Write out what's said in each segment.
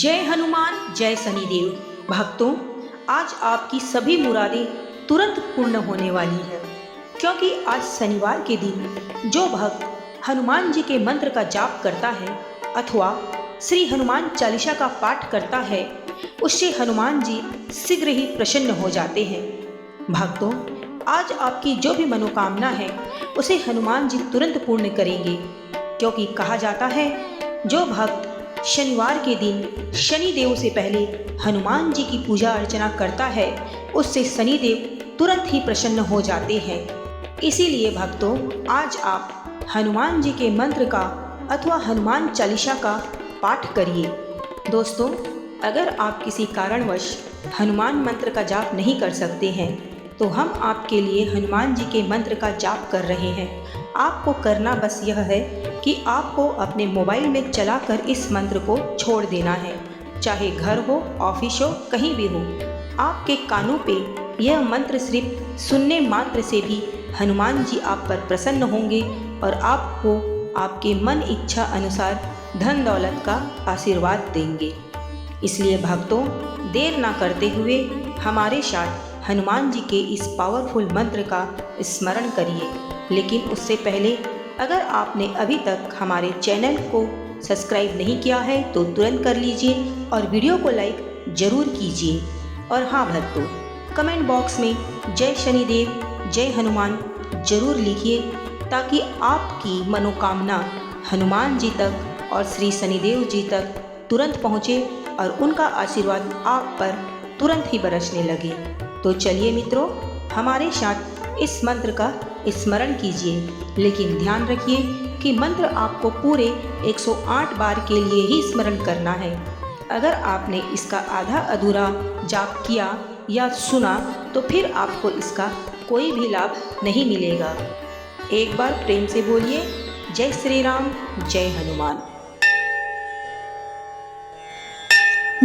जय हनुमान जय शनिदेव। भक्तों, आज आपकी सभी मुरादें तुरंत पूर्ण होने वाली है, क्योंकि आज शनिवार के दिन जो भक्त हनुमान जी के मंत्र का जाप करता है अथवा श्री हनुमान चालीसा का पाठ करता है, उससे हनुमान जी शीघ्र ही प्रसन्न हो जाते हैं। भक्तों, आज आपकी जो भी मनोकामना है उसे हनुमान जी तुरंत पूर्ण करेंगे, क्योंकि कहा जाता है जो भक्त शनिवार के दिन शनिदेव से पहले हनुमान जी की पूजा अर्चना करता है उससे शनिदेव तुरंत ही प्रसन्न हो जाते हैं। इसीलिए भक्तों, आज आप हनुमान जी के मंत्र का अथवा हनुमान चालीसा का पाठ करिए। दोस्तों, अगर आप किसी कारणवश हनुमान मंत्र का जाप नहीं कर सकते हैं तो हम आपके लिए हनुमान जी के मंत्र का जाप कर रहे हैं। आपको करना बस यह है कि आपको अपने मोबाइल में चलाकर इस मंत्र को छोड़ देना है, चाहे घर हो, ऑफिस हो, कहीं भी हो। आपके कानों पे यह मंत्र सिर्फ सुनने मात्र से भी हनुमान जी आप पर प्रसन्न होंगे और आपको आपके मन इच्छा अनुसार धन दौलत का आशीर्वाद देंगे। इसलिए भक्तों, देर ना करते हुए हमारे साथ हनुमान जी के इस पावरफुल मंत्र का स्मरण करिए। लेकिन उससे पहले अगर आपने अभी तक हमारे चैनल को सब्सक्राइब नहीं किया है तो तुरंत कर लीजिए और वीडियो को लाइक जरूर कीजिए। और हाँ भक्तों, कमेंट बॉक्स में जय शनिदेव जय हनुमान जरूर लिखिए, ताकि आपकी मनोकामना हनुमान जी तक और श्री शनिदेव जी तक तुरंत पहुँचे और उनका आशीर्वाद आप पर तुरंत ही बरसने लगे। तो चलिए मित्रों, हमारे साथ इस मंत्र का स्मरण कीजिए, लेकिन ध्यान रखिए कि मंत्र आपको पूरे 108 बार के लिए ही स्मरण करना है। अगर आपने इसका आधा अधूरा जाप किया या सुना तो फिर आपको इसका कोई भी लाभ नहीं मिलेगा। एक बार प्रेम से बोलिए जय श्री राम जय हनुमान।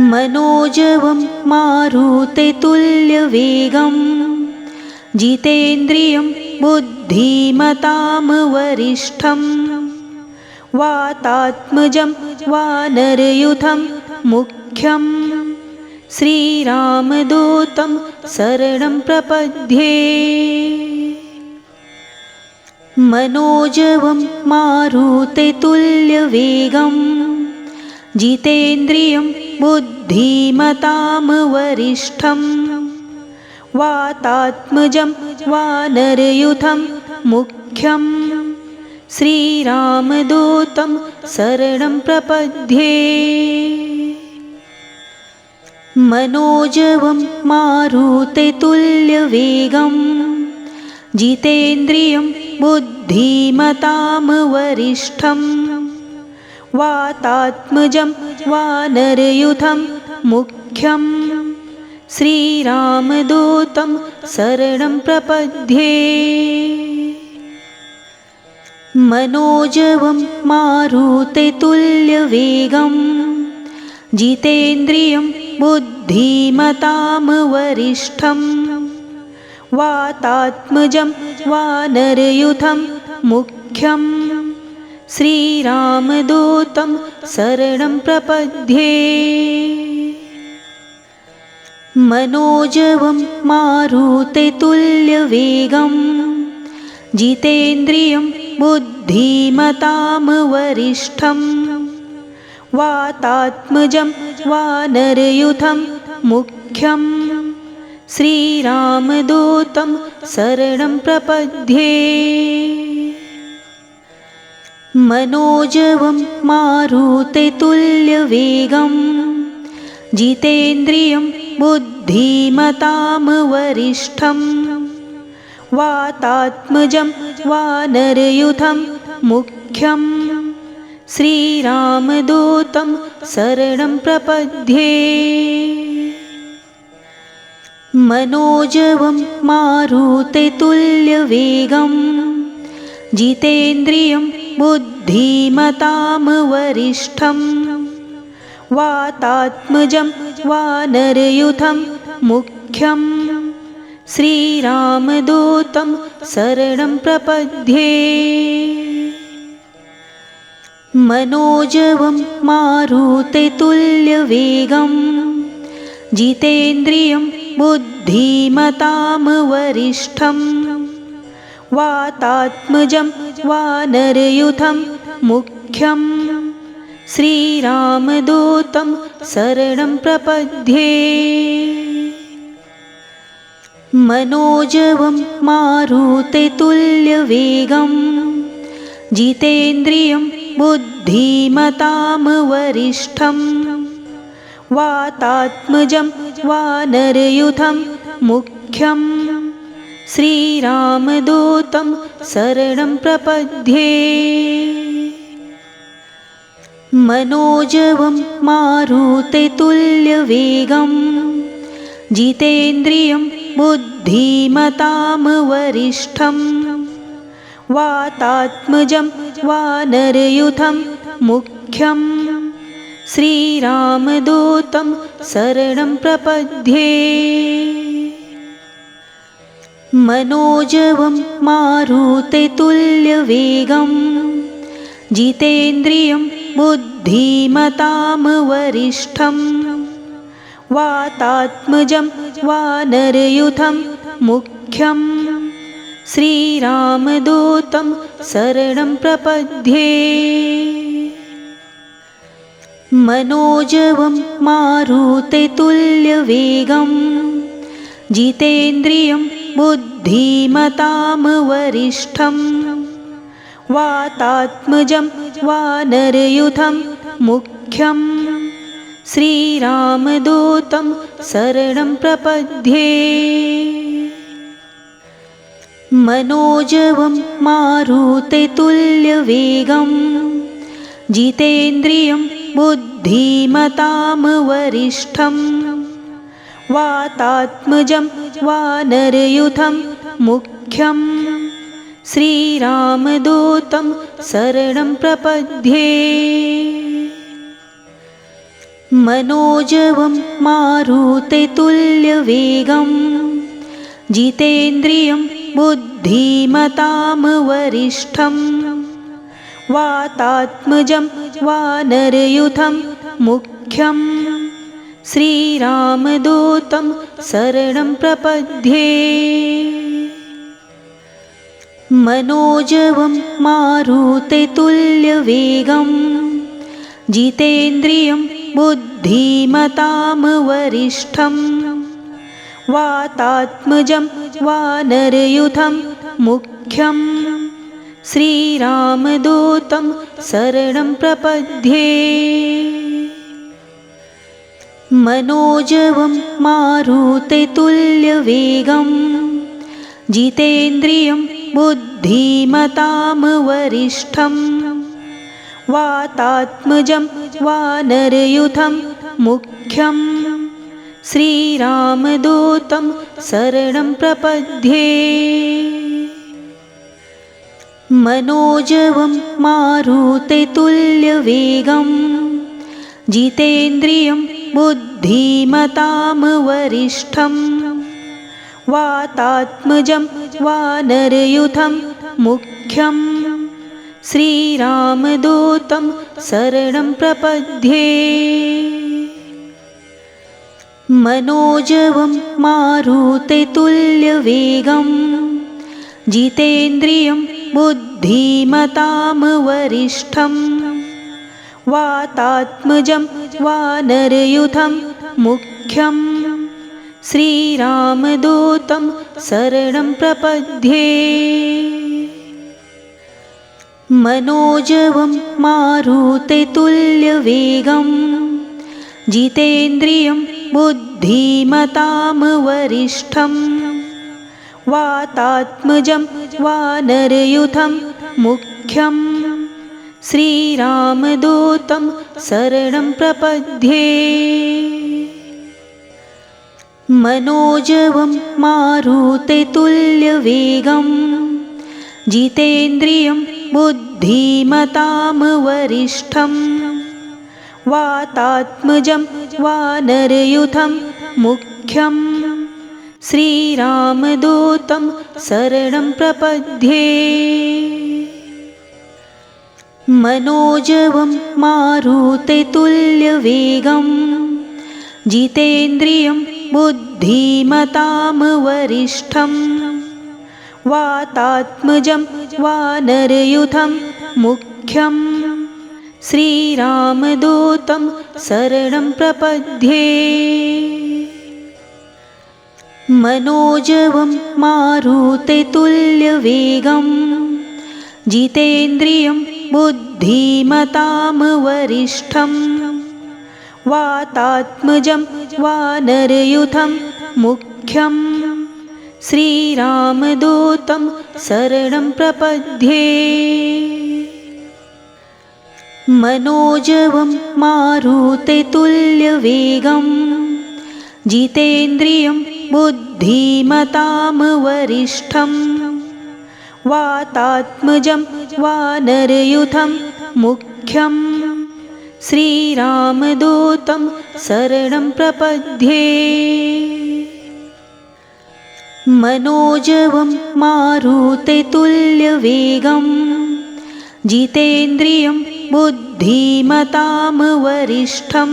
मनोजवं मारुततुल्यवेगं जितेन्द्रियं बुद्धिमतां वरिष्ठं वातात्मजं वानरयूथं मुख्यं श्रीरामदूतं शरणं प्रपद्ये। मनोजवं मारुततुल्यवेगं जितेन्द्रियं बुद्धिमतां वरिष्ठं वातात्मजं वानरयूथं मुख्यं श्रीरामदूतं शरणं प्रपद्ये। मनोजवं मारुततुल्यवेगं जितेन्द्रियं बुद्धिमतां वरिष्ठं वातात्मजं वानरयूथं मुख्यं श्रीरामदूतं शरणं प्रपद्ये। मनोजवं मारुततुल्यवेगं जितेन्द्रियं बुद्धिमतां वरिष्ठं वातात्मजं वानरयूथं मुख्यं श्रीरामदूतं शरणं प्रपद्ये। मनोजवं मारुततुल्यवेगं जितेन्द्रियं बुद्धिमतां वरिष्ठं वातात्मजं वानरयूथं मुख्यं श्रीरामदूतं शरणं प्रपद्ये। मनोजवं मारुततुल्यवेगं जितेन्द्रियं बुद्धिमतां वरिष्ठं वातात्मजं वानरयूथं मुख्यं श्रीरामदूतं शरणं प्रपद्ये। मनोजवं मारुततुल्यवेगं जितेन्द्रियं बुद्धिमतां वरिष्ठं वातात्मजं वानरयूथं मुख्यं श्रीरामदूतं शरणं प्रपद्ये। मनोजवं मारुततुल्यवेगं जितेन्द्रियं बुद्धिमतां वरिष्ठं वातात्मजं वानरयूथं मुख्यं श्रीरामदूतं शरणं प्रपद्ये। मनोजवं मारुततुल्यवेगं जितेन्द्रियं बुद्धिमतां वरिष्ठं वातात्मजं वानरयूथं मुख्यं श्रीरामदूतं शरणं प्रपद्ये। मनोजवं मारुततुल्यवेगं जितेन्द्रियं बुद्धिमतां वरिष्ठं वातात्मजं वानरयूथं मुख्यं श्रीरामदूतं शरणं प्रपद्ये। मनोजवं मारुततुल्यवेगं जितेन्द्रियं बुद्धिमतां वरिष्ठं वातात्मजं वानरयूथं मुख्यं श्रीरामदूतं शरणं प्रपद्ये। मनोजवं मारुततुल्यवेगं जितेन्द्रियं बुद्धिमतां वरिष्ठं वातात्मजं वानरयूथं मुख्यं श्रीरामदूतं शरणं प्रपद्ये। मनोजवं मारुततुल्यवेगं जितेन्द्रियं बुद्धिमतां वरिष्ठं वातात्मजं वानरयूथं मुख्यं श्रीरामदूतं शरणं प्रपद्ये। मनोजवं मारुततुल्यवेगं जितेन्द्रियं बुद्धिमतां वरिष्ठं वातात्मजं वानरयूथं मुख्यं श्रीरामदूतं शरणं प्रपद्ये। मनोजवं मारुततुल्यवेगं जितेन्द्रियं बुद्धिमतां वरिष्ठं वातात्मजं वानरयूथं मुख्यं श्रीरामदूतं शरणं प्रपद्ये। मनोजवं मारुततुल्यवेगं जितेन्द्रियं बुद्धिमतां वरिष्ठं वातात्मजं वानरयूथं मुख्यं श्रीरामदूतं शरणं प्रपद्ये। मनोजवं मारुततुल्यवेगं जितेन्द्रियं बुद्धिमतां वरिष्ठं वातात्मजं वानरयूथं मुख्यं श्रीरामदूतं शरणं प्रपद्ये। मनोजवं मारुततुल्यवेगं जितेन्द्रियं बुद्धिमतां वरिष्ठं वातात्मजं वानरयूथं मुख्यं श्रीरामदूतं शरणं प्रपद्ये। मनोजवं मारुततुल्यवेगं जितेन्द्रियं बुद्धिमतां वरिष्ठं वातात्मजं वानरयूथं मुख्यं श्रीरामदूतं शरणं प्रपद्ये। मनोजवं मारुततुल्यवेगं जितेन्द्रियं बुद्धिमतां वरिष्ठं वातात्मजं वानरयूथं मुख्यं श्रीरामदूतं शरणं प्रपद्ये। मनोजवं मारुततुल्यवेगं जितेन्द्रियं बुद्धिमतां वरिष्ठं वातात्मजं वानरयूथं मुख्यं श्रीरामदूतं शरणं प्रपद्ये। मनोजवं मारुततुल्यवेगं जितेन्द्रियं बुद्धिमतां वरिष्ठं वातात्मजं वानरयूथं मुख्यं श्रीरामदूतं शरणं प्रपद्ये। मनोजवं मारुततुल्यवेगं जितेन्द्रियं बुद्धिमतां वरिष्ठं वातात्मजं वानरयूथं मुख्यं श्रीरामदूतं शरणं प्रपद्ये। मनोजवं मारुततुल्यवेगं जितेन्द्रियं बुद्धिमतां वरिष्ठं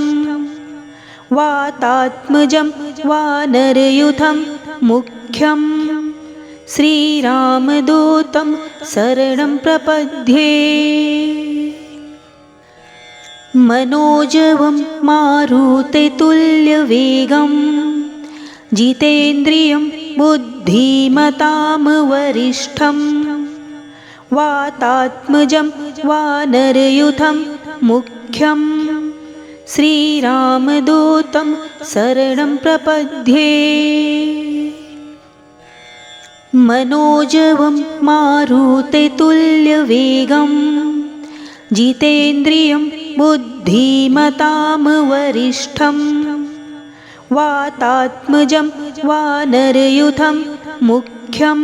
वातात्मजं वानरयूथं मुख्यं श्रीरामदूतं शरणं प्रपद्ये। मनोजवं मारुततुल्यवेगं जितेन्द्रियं बुद्धिमतां वरिष्ठं वातात्मजं वानरयूथं मुख्यं श्रीरामदूतं शरणं प्रपद्ये। मनोजवं मारुततुल्यवेगं जितेन्द्रियं बुद्धिमतां वरिष्ठं वातात्मजं वानरयूथं मुख्यं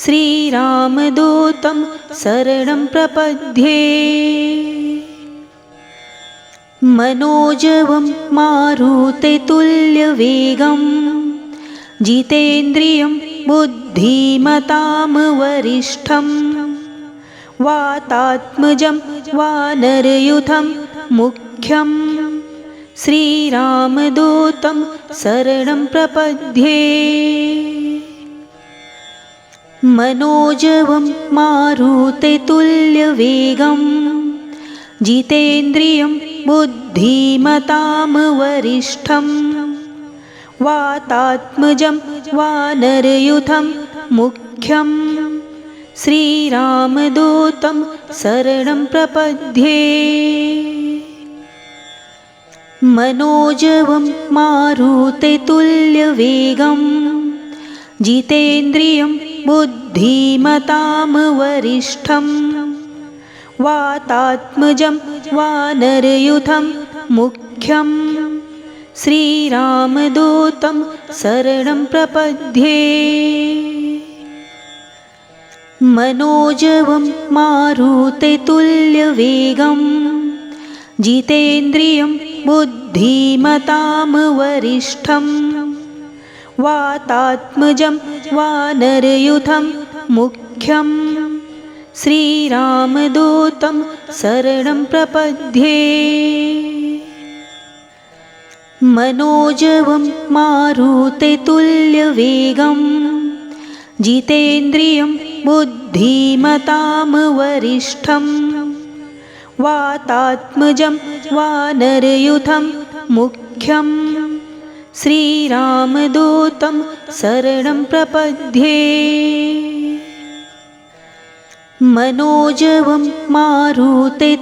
श्रीरामदूतं शरणं प्रपद्ये। मनोजवं मारुततुल्यवेगं जितेन्द्रियं बुद्धिमतां वरिष्ठं वातात्मजं वानरयूथं मुख्यं श्रीरामदूतं शरणं प्रपद्ये। मनोजवं मारुततुल्यवेगं जितेन्द्रियं बुद्धिमतां वरिष्ठं वातात्मजं वानरयूथं मुख्यं श्रीरामदूतं शरणं प्रपद्ये। मनोजवं मारुततुल्यवेगं जितेन्द्रियं बुद्धिमतां वरिष्ठं वातात्मजं वानरयूथं मुख्यं श्रीरामदूतं शरणं प्रपद्ये। मनोजवं मारुततुल्यवेगं जितेन्द्रियं बुद्धिमतां वरिष्ठं वातात्मजं वानरयूथं मुख्यं श्रीरामदूतं शरणं प्रपद्ये। मनोजवं मारुततुल्यवेगं जितेन्द्रियं बुद्धिमतां वरिष्ठं वातात्मजं वानरयूथं मुख्यं श्रीरामदूतं शरणं प्रपद्ये। मनोजवं मारुततुल्यवेगं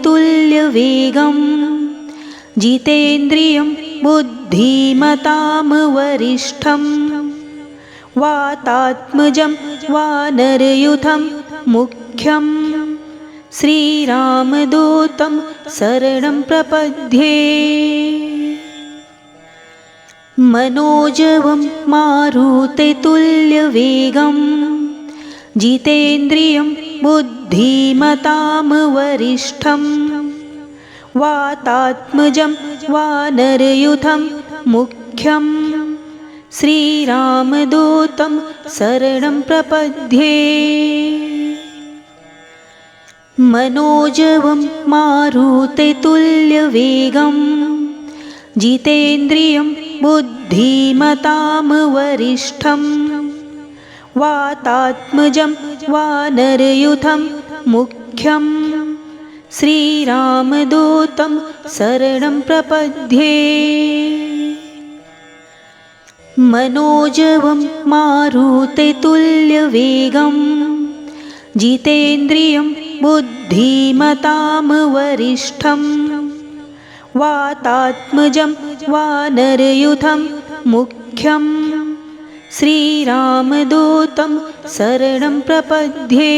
जितेन्द्रियं बुद्धिमतां वरिष्ठं वातात्मजं वानरयूथं मुख्यं श्रीरामदूतं शरणं प्रपद्ये। मनोजवं मारुततुल्यवेगं जितेन्द्रियं बुद्धिमतां वरिष्ठं वातात्मजं वानरयूथं मुख्यं श्रीरामदूतं शरणं प्रपद्ये। मनोजवं मारुततुल्यवेगं जितेन्द्रियं बुद्धिमतां वरिष्ठं वातात्मजं वानरयूथं मुख्यं श्रीरामदूतं शरणं प्रपद्ये। मनोजवं मारुततुल्यवेगं जितेन्द्रियं बुद्धिमतां वरिष्ठं वातात्मजं वानरयूथं मुख्यं श्रीरामदूतं शरणं प्रपद्ये।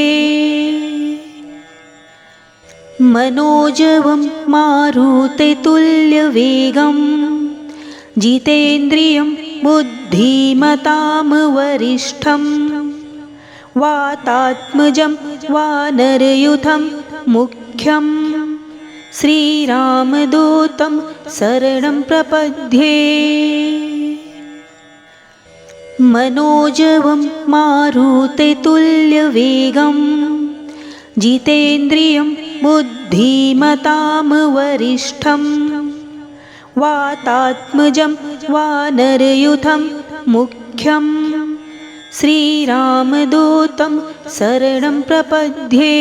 मनोजवं मारुततुल्यवेगं जितेन्द्रियं बुद्धिमतां वरिष्ठं वातात्मजं वानरयूथं मुख्यं श्रीरामदूतं शरणं प्रपद्ये। मनोजवं मारुततुल्यवेगं जितेन्द्रियं बुद्धिमतां वरिष्ठं वातात्मजं वानरयूथं मुख्यं श्रीरामदूतं शरणं प्रपद्ये।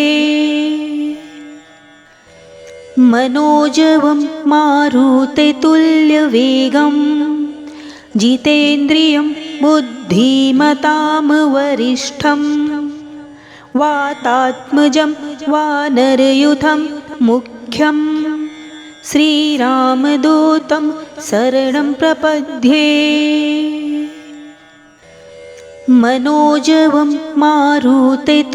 मनोजवं मारुततुल्यवेगं जितेन्द्रियं बुद्धिमतां वरिष्ठं वातात्मजं वानरयूथं मुख्यं श्रीरामदूतं शरणं प्रपद्ये। मनोजवं मारुततुल्यवेगं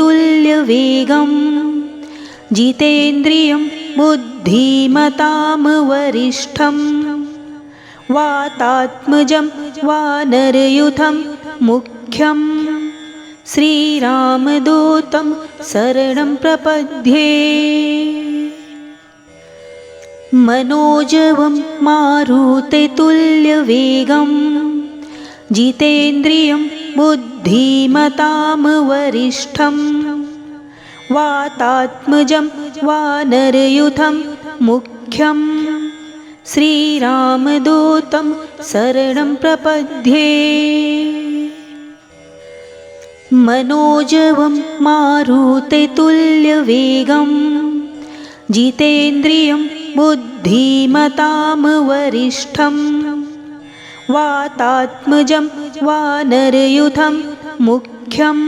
जितेन्द्रियं बुद्धिमतां वरिष्ठं वातात्मजं वानरयूथं मुख्यं श्रीरामदूतं शरणं प्रपद्ये। मनोजवं मारुततुल्यवेगं जितेन्द्रियं बुद्धिमतां वरिष्ठं वातात्मजं वानरयूथं मुख्यं श्रीरामदूतं शरणं प्रपद्ये। मनोजवं मारुततुल्यवेगं जितेन्द्रियं बुद्धिमतां वरिष्ठं वातात्मजं वानरयूथं मुख्यं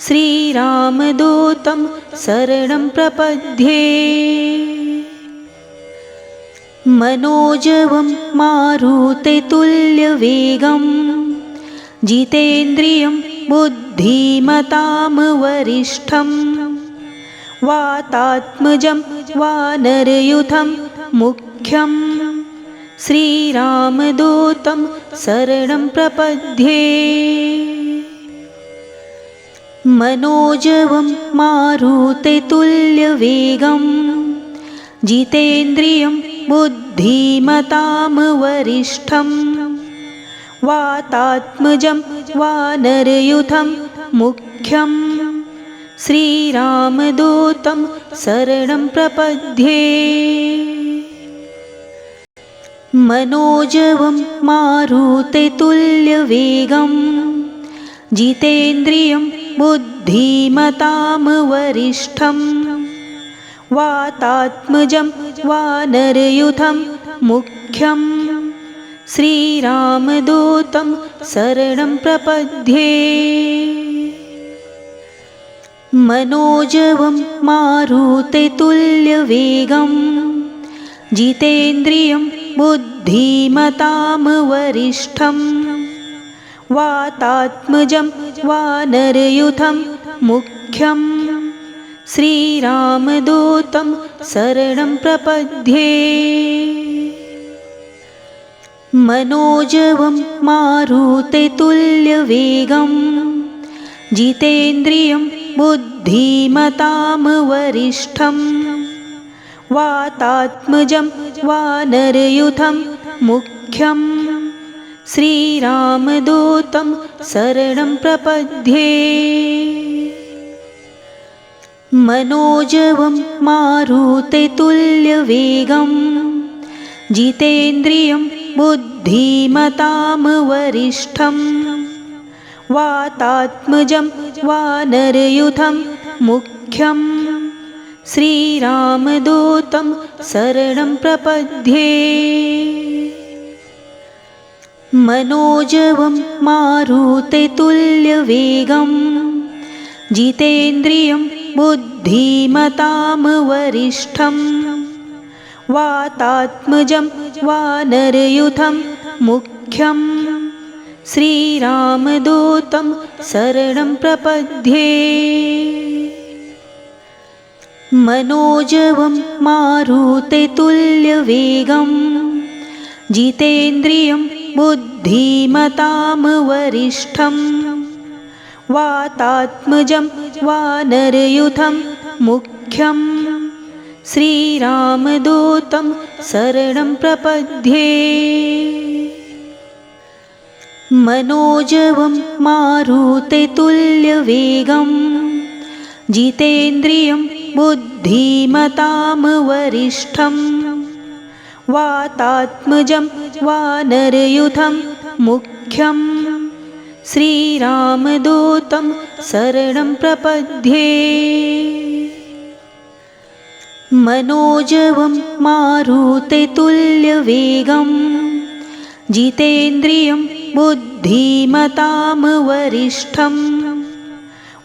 श्रीरामदूतं शरणं प्रपद्ये। मनोजवं मारुततुल्यवेगं जितेन्द्रियं बुद्धिमतां वरिष्ठं वातात्मजं वानरयूथं मुख्यं श्रीरामदूतं शरणं प्रपद्ये। मनोजवं मारुततुल्यवेगं जितेन्द्रियं बुद्धिमतां वरिष्ठं वातात्मजं वानरयूथं मुख्यं श्रीरामदूतं शरणं प्रपद्ये। मनोजवं मारुततुल्यवेगं जितेन्द्रियं बुद्धिमतां वरिष्ठं वातात्मजं वानरयूथं मुख्यं श्रीरामदूतं शरणं प्रपद्ये। मनोजवं मारुततुल्यवेगं जितेन्द्रियं बुद्धिमतां वरिष्ठं वातात्मजं वानरयूथं मुख्यं श्रीरामदूतं शरणं प्रपद्ये। मनोजवं मारुततुल्यवेगं जितेन्द्रियं बुद्धिमतां वरिष्ठं वातात्मजं वानरयूथं मुख्यं श्रीरामदूतं शरणं प्रपद्ये। मनोजवं मारुततुल्यवेगं जितेन्द्रियं बुद्धिमतां वरिष्ठं वातात्मजं वानरयूथं मुख्यं श्रीरामदूतं शरणं प्रपद्ये। मनोजवं मारुततुल्यवेगं जितेन्द्रियं बुद्धिमतां वरिष्ठं वातात्मजं वानरयूथं मुख्यं श्रीरामदूतं शरणं प्रपद्ये। मनोजवं मारुततुल्यवेगं जितेन्द्रियं बुद्धिमतां वरिष्ठं वातात्मजं वानरयूथं मुख्यं श्रीरामदूतं शरणं प्रपद्ये। मनोजवं मारुततुल्यवेगं जितेन्द्रियं बुद्धिमतां वरिष्ठं वातात्मजं वानरयूथं मुख्यं श्रीरामदूतं शरणं प्रपद्ये। मनोजवं मारुततुल्यवेगं जितेन्द्रियं बुद्धिमतां वरिष्ठं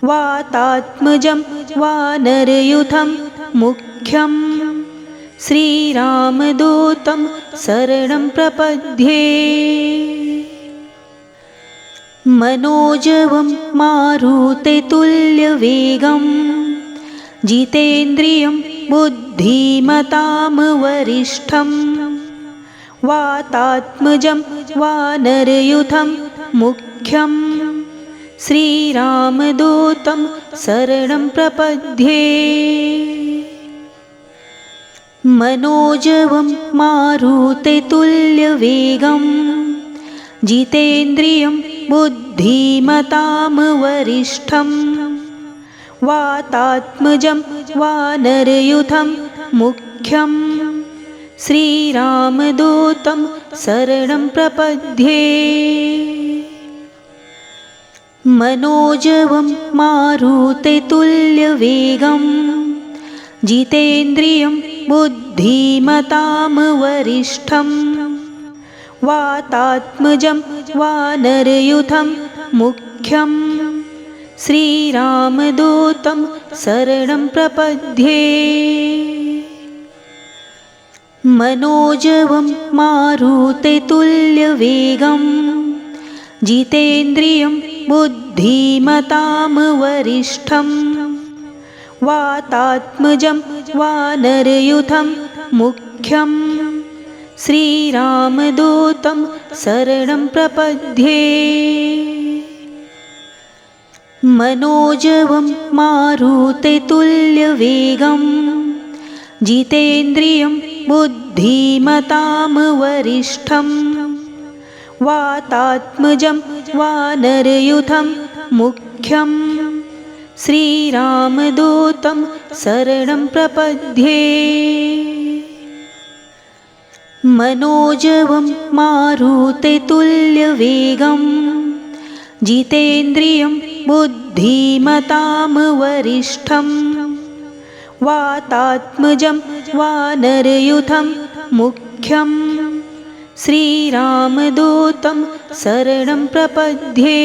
वातात्मजं वानरयूथं मुख्यं श्रीरामदूतं शरणं प्रपद्ये। मनोजवं मारुततुल्यवेगं जितेन्द्रियं बुद्धिमतां वरिष्ठं वातात्मजं वानरयूथं मुख्यं श्रीरामदूतं शरणं प्रपद्ये। मनोजवं मारुततुल्यवेगं जितेन्द्रियं बुद्धिमतां वरिष्ठं वातात्मजं वानरयूथं मुख्यं श्रीरामदूतं शरणं प्रपद्ये। मनोजवं मारुततुल्यवेगं जितेन्द्रियं बुद्धिमतां वरिष्ठं वातात्मजं वानरयूथं मुख्यं श्रीरामदूतं शरणं प्रपद्ये। मनोजवं मारुततुल्यवेगं जितेन्द्रियं बुद्धिमतां वरिष्ठं वातात्मजं वानरयूथं मुख्यं श्रीरामदूतं शरणं प्रपद्ये। मनोजवं मारुततुल्यवेगं जितेन्द्रियं बुद्धिमतां वरिष्ठं वातात्मजं वानरयूथं मुख्यं श्रीरामदूतं शरणं प्रपद्ये। मनोजवं मारुततुल्यवेगं जितेन्द्रियं बुद्धिमतां वरिष्ठं वातात्मजं वानरयूथं मुख्यं श्रीरामदूतं शरणं प्रपद्ये।